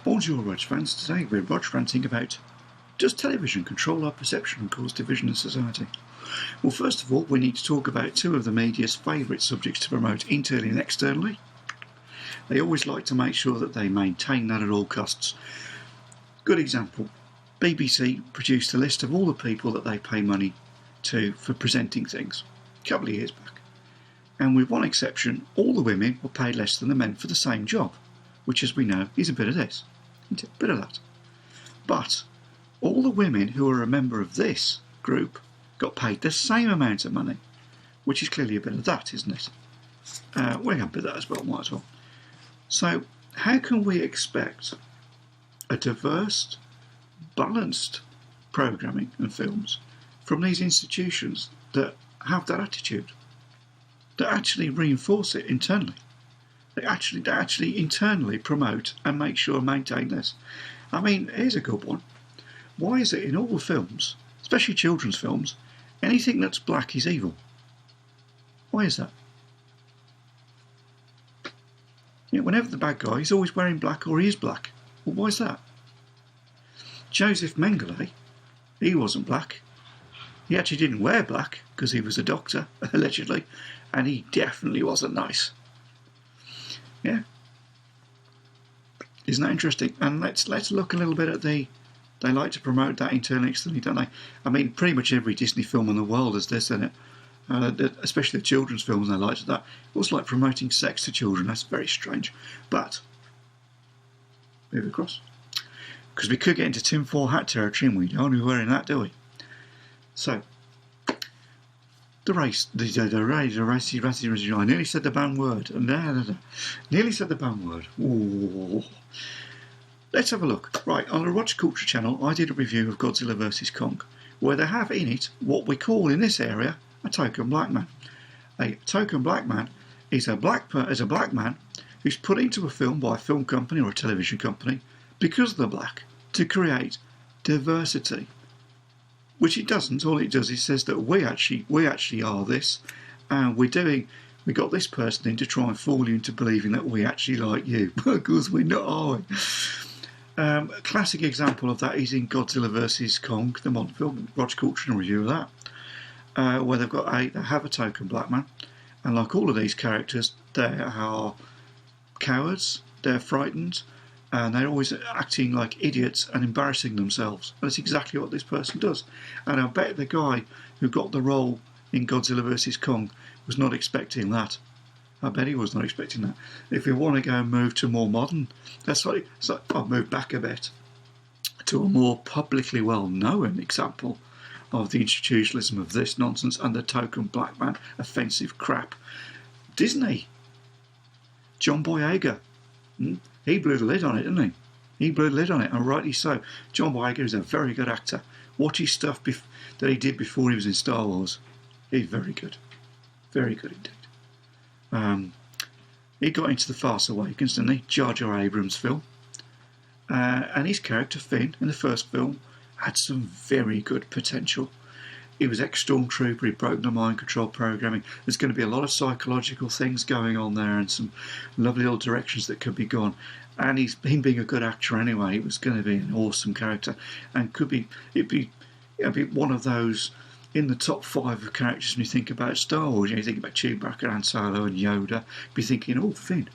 Bonjour Rog fans, today we're Rog ranting about does television control our perception and cause division in society? Well, first of all, we need to talk about two of the media's favourite subjects to promote internally and externally. They always like to make sure that they maintain that at all costs. Good example, BBC produced a list of all the people that they pay money to for presenting things a couple of years back. And with one exception, all the women were paid less than the men for the same job, which, as we know, is a bit of this, a bit of that. But all the women who are a member of this group got paid the same amount of money, which is clearly a bit of that, isn't it? We have a bit of that as well, might as well. So how can we expect a diverse, balanced programming and films from these institutions that have that attitude, that actually reinforce it internally? They actually internally promote and make sure and maintain this. I mean, here's a good one. Why is it in all the films, especially children's films, anything that's black is evil? Why is that? You know, whenever the bad guy is always wearing black or he is black. Well, why is that? Joseph Mengele, he wasn't black. He actually didn't wear black because he was a doctor, allegedly, and he definitely wasn't nice. Yeah, isn't that interesting? And let's look a little bit at they like to promote that internally, externally, don't they? I mean, pretty much every Disney film in the world has this in it, especially the children's films. They like that. It was like promoting sex to children. That's very strange. But move across, because we could get into tinfoil hat territory, and we don't be wearing that, do we? So. The race. I nearly said the banned word. Nearly said the banned word. Ooh. Let's have a look. Right, on the Rog Culture channel, I did a review of Godzilla vs Kong, where they have in it what we call in this area a token black man. A token black man is a black man who's put into a film by a film company or a television company because they're black to create diversity. Which it doesn't. All it does is says that we actually are this, and we got this person in to try and fool you into believing that we actually like you, because we're not, are we? A classic example of that is in Godzilla vs Kong, the modern film. Rog Culture and review of that, where they have a token black man, and like all of these characters, they are cowards, they're frightened, and they're always acting like idiots and embarrassing themselves. That's exactly what this person does. And I bet the guy who got the role in Godzilla vs Kong was not expecting that. I bet he was not expecting that. If we want to go and move to more modern, I'll move back a bit to a more publicly well-known example of the institutionalism of this nonsense and the token black man offensive crap. Disney. John Boyega. He blew the lid on it, didn't he? He blew the lid on it, and rightly so. John Boyega is a very good actor. Watch his stuff that he did before he was in Star Wars. He's very good. Very good indeed. He got into The Force Awakens, didn't he? Jar Jar Abrams' film. And his character, Finn, in the first film, had some very good potential. He was ex-stormtrooper, he broke the mind control programming. There's going to be a lot of psychological things going on there and some lovely little directions that could be gone. And him being a good actor anyway, he was going to be an awesome character. And it'd be one of those in the top 5 of characters when you think about Star Wars. You think about Chewbacca, Han Solo and Yoda, be thinking, oh, Finn.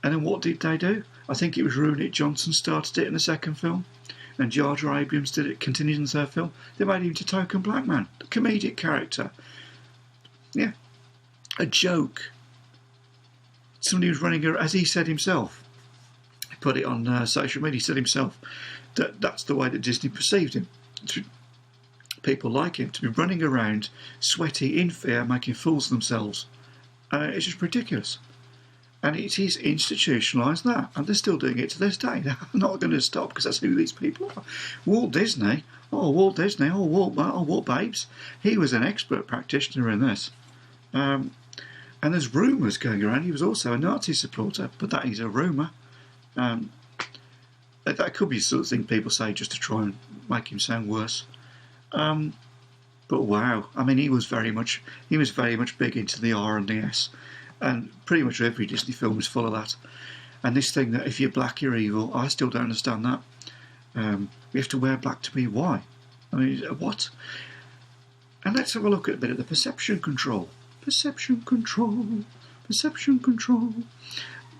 And then what did they do? I think it was Rowan Johnson started it in the second film. And Jar Jar Abrams did it, continued in the third film. They made him into token black man, a comedic character. Yeah, a joke. Somebody was running, as he said himself, he put it on social media, he said himself that that's the way that Disney perceived him. People like him to be running around, sweaty, in fear, making fools of themselves. It's just ridiculous. And it is institutionalised that, and they're still doing it to this day. They're not going to stop because that's who these people are. Walt Disney, Walt Babes, he was an expert practitioner in this. And there's rumours going around he was also a Nazi supporter, but that is a rumour. That could be the sort of thing people say just to try and make him sound worse. But wow, I mean, he was very much big into the R and the S. And pretty much every Disney film is full of that. And this thing that if you're black, you're evil, I still don't understand that. We have to wear black to be why? I mean, what? And let's have a look at a bit of the perception control. Perception control. Perception control.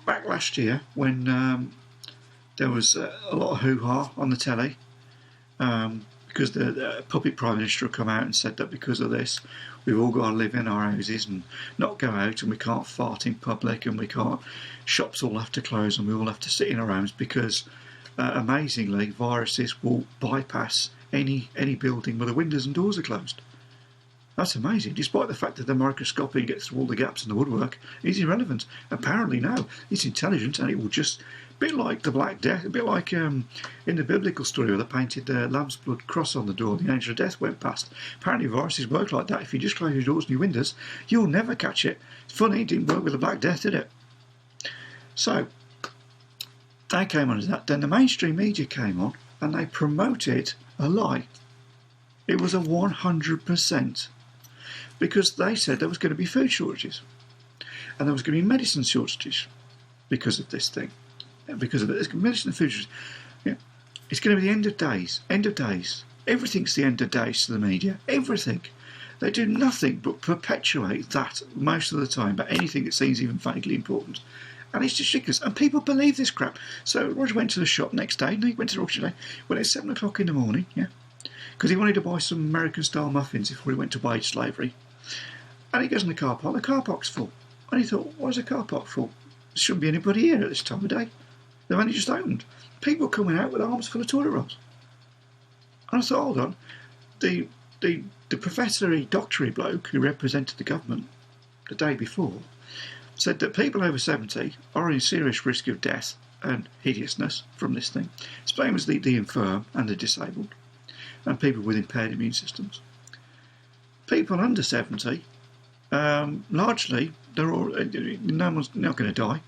Back last year, when there was a lot of hoo-ha on the telly, because the puppet Prime Minister had come out and said that because of this, we've all got to live in our houses and not go out, and we can't fart in public, and we can't, shops all have to close, and we all have to sit in our homes because, amazingly, viruses will bypass any building where the windows and doors are closed. That's amazing, despite the fact that the microscopy gets through all the gaps in the woodwork. It's irrelevant. Apparently no, it's intelligent, and it will just, a bit like the Black Death, a bit like in the biblical story where they painted the lamb's blood cross on the door and the angel of death went past. Apparently viruses work like that. If you just close your doors and your windows, you'll never catch it. It's funny, it didn't work with the Black Death, did it? So, they came on as that. Then the mainstream media came on and they promoted a lie. It was a 100%. Because they said there was going to be food shortages and there was going to be medicine shortages because of this thing. Because of it, there's medicine and food shortages. Yeah. It's going to be the end of days. End of days. Everything's the end of days to the media. Everything. They do nothing but perpetuate that most of the time about anything that seems even vaguely important. And it's just ridiculous. And people believe this crap. So Roger went to the shop next day. He went to the Roger today when it's 7 o'clock in the morning. Yeah. Because he wanted to buy some American-style muffins before he went to wage slavery. And he goes in the car park's full. And he thought, why is the car park full? There shouldn't be anybody here at this time of day. They've only just opened. People coming out with arms full of toilet rolls. And I thought, hold on. The professory, doctory bloke who represented the government the day before said that people over 70 are in serious risk of death and hideousness from this thing. His blame was the infirm and the disabled and people with impaired immune systems. People under 70, largely, they're all, no one's not going to die.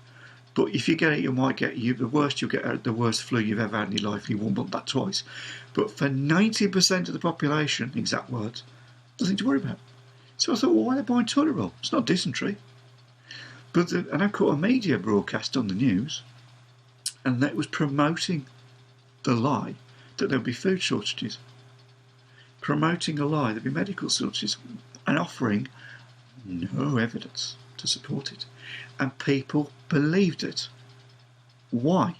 But if you get it, you might get the worst. You'll get the worst flu you've ever had in your life. You won't want that twice. But for 90% of the population, exact words, nothing to worry about. So I thought, well, why are they buying toilet roll? It's not dysentery. And I caught a media broadcast on the news, and that was promoting the lie that there'll be food shortages. Promoting a lie there'll be medical shortages and offering no evidence to support it. And people believed it. Why?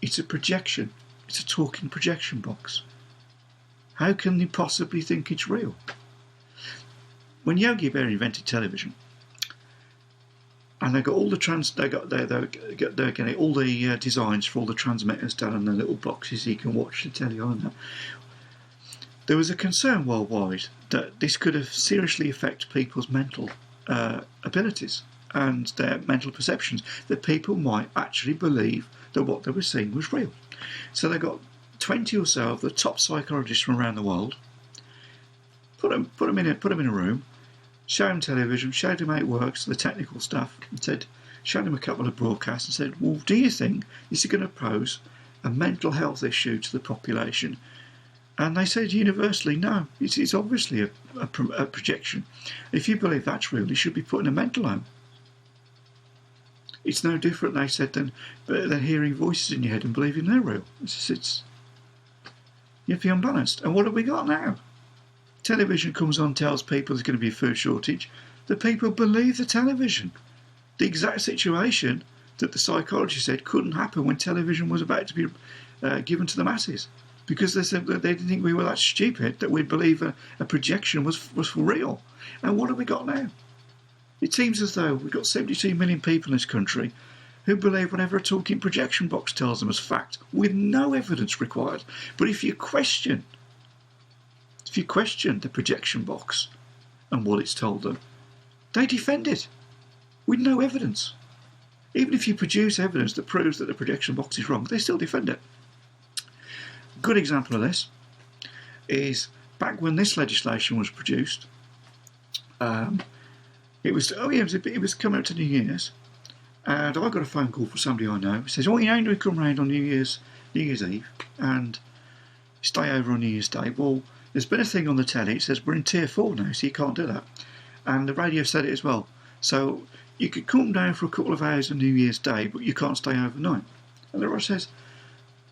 It's a projection. It's a talking projection box. How can you possibly think it's real? When Yogi Bear invented television, and they got all the they're getting all the designs for all the transmitters down in the little boxes so you can watch the telly on that. There was a concern worldwide that this could have seriously affect people's mental abilities and their mental perceptions, that people might actually believe that what they were seeing was real. So they got 20 or so of the top psychologists from around the world, put them in a room, showed them television, showed them how it works, the technical stuff, and showed them a couple of broadcasts and said, well, do you think this is going to pose a mental health issue to the population? And they said universally, no, it's obviously a projection. If you believe that's real, you should be put in a mental home. It's no different, they said, than hearing voices in your head and believing they're real. You have to be unbalanced. And what have we got now? Television comes on, tells people there's going to be a food shortage. The people believe the television. The exact situation that the psychologist said couldn't happen when television was about to be given to the masses. Because they said that they didn't think we were that stupid that we'd believe a projection was for real. And what have we got now? It seems as though we've got 72 million people in this country who believe whatever a talking projection box tells them as fact, with no evidence required. But if you question the projection box and what it's told them, they defend it with no evidence. Even if you produce evidence that proves that the projection box is wrong, they still defend it. Good example of this is back when this legislation was produced. It was coming up to New Year's, and I got a phone call from somebody I know. It says, "Oh, you know, we come round on New Year's Eve and stay over on New Year's Day." Well, there's been a thing on the telly. It says we're in Tier 4 now, so you can't do that. And the radio said it as well. So you could come down for a couple of hours on New Year's Day, but you can't stay overnight. And the Rog says,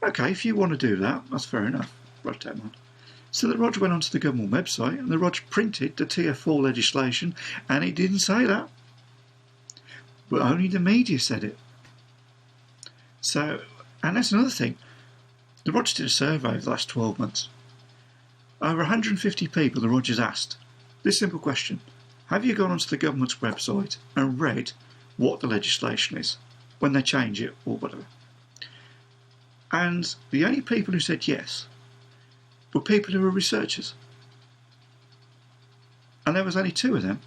OK, if you want to do that, that's fair enough. Rog don't mind. So the Rog went onto the government website and the Rog printed the Tier 4 legislation, and it didn't say that. But only the media said it. So, and that's another thing. The Rog did a survey over the last 12 months. Over 150 people the Rog has asked this simple question: have you gone onto the government's website and read what the legislation is when they change it or whatever? And the only people who said yes were people who were researchers. And there was only 2 of them.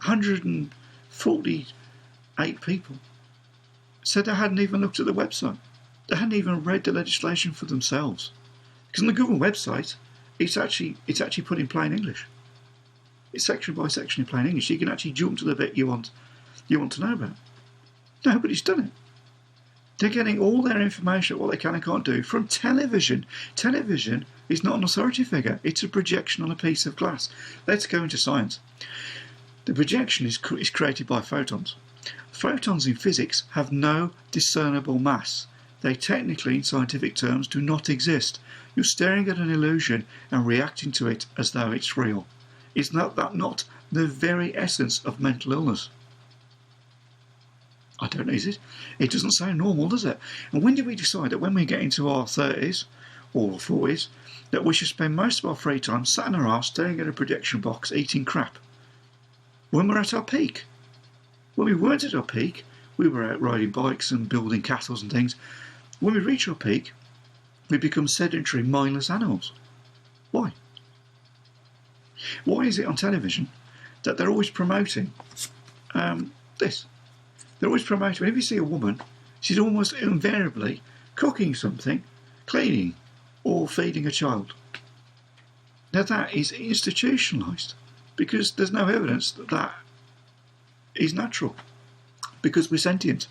148 people said they hadn't even looked at the website. They hadn't even read the legislation for themselves. Because on the government website, it's actually put in plain English. It's section by section in plain English. You can actually jump to the bit you want to know about. Nobody's done it. They're getting all their information, what they can and can't do, from television. Television is not an authority figure. It's a projection on a piece of glass. Let's go into science. The projection is created by photons. Photons in physics have no discernible mass. They technically, in scientific terms, do not exist. You're staring at an illusion and reacting to it as though it's real. Is that not the very essence of mental illness? I don't know, is it? It doesn't sound normal, does it? And when did we decide that when we get into our 30s or 40s, that we should spend most of our free time sat in our arse staring at a projection box eating crap? When we're at our peak. When we weren't at our peak, we were out riding bikes and building castles and things. When we reach our peak, we become sedentary, mindless animals. Why? Why is it on television that they're always promoting this? They're always promoting, whenever you see a woman, she's almost invariably cooking something, cleaning, or feeding a child. Now that is institutionalised, because there's no evidence that that is natural, because we're sentient.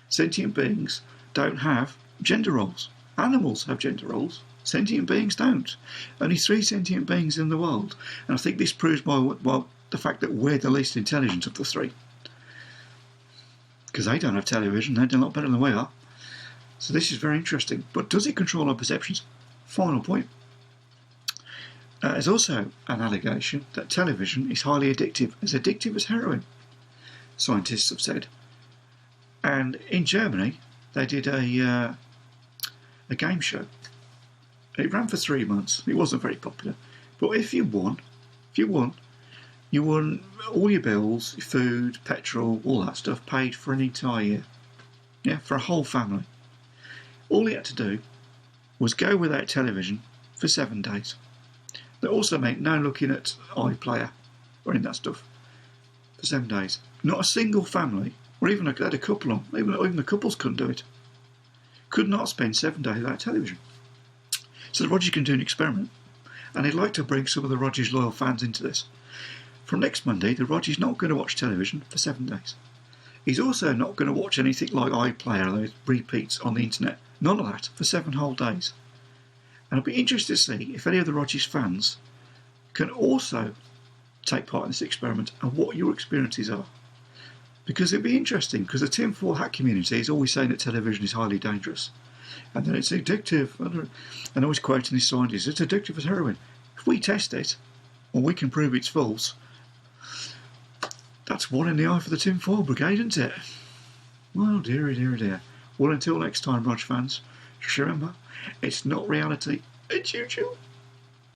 Sentient beings don't have gender roles. Animals have gender roles. Sentient beings don't. Only 3 sentient beings in the world, and I think this proves the fact that we're the least intelligent of the 3. Because they don't have television, they're a lot better than we are. So this is very interesting. But does it control our perceptions? Final point. There's also an allegation that television is highly addictive, as heroin, scientists have said. And in Germany, they did a game show. It ran for 3 months. It wasn't very popular. But if you won all your bills, your food, petrol, all that stuff, paid for an entire year. Yeah, for a whole family. All you had to do was go without television for 7 days. That also meant no looking at iPlayer or any of that stuff for 7 days. Not a single family, or even had a couple on, even the couples couldn't do it. Could not spend 7 days without television. So the Rogers can do an experiment, and they'd like to bring some of the Rogers loyal fans into this. From next Monday, the Rogers is not going to watch television for 7 days. He's also not going to watch anything like iPlayer, those repeats on the internet. None of that for 7 whole days. And I'll be interested to see if any of the Rogers fans can also take part in this experiment and what your experiences are. Because it'd be interesting, because the tinfoil hat community is always saying that television is highly dangerous. And then it's addictive. And always quoting these scientists, it's addictive as heroin. If we test it, or we can prove it's false, that's one in the eye for the tinfoil brigade, isn't it? Well, dearie, dearie, dear. Well, until next time, Rog fans, just remember, it's not reality. It's YouTube.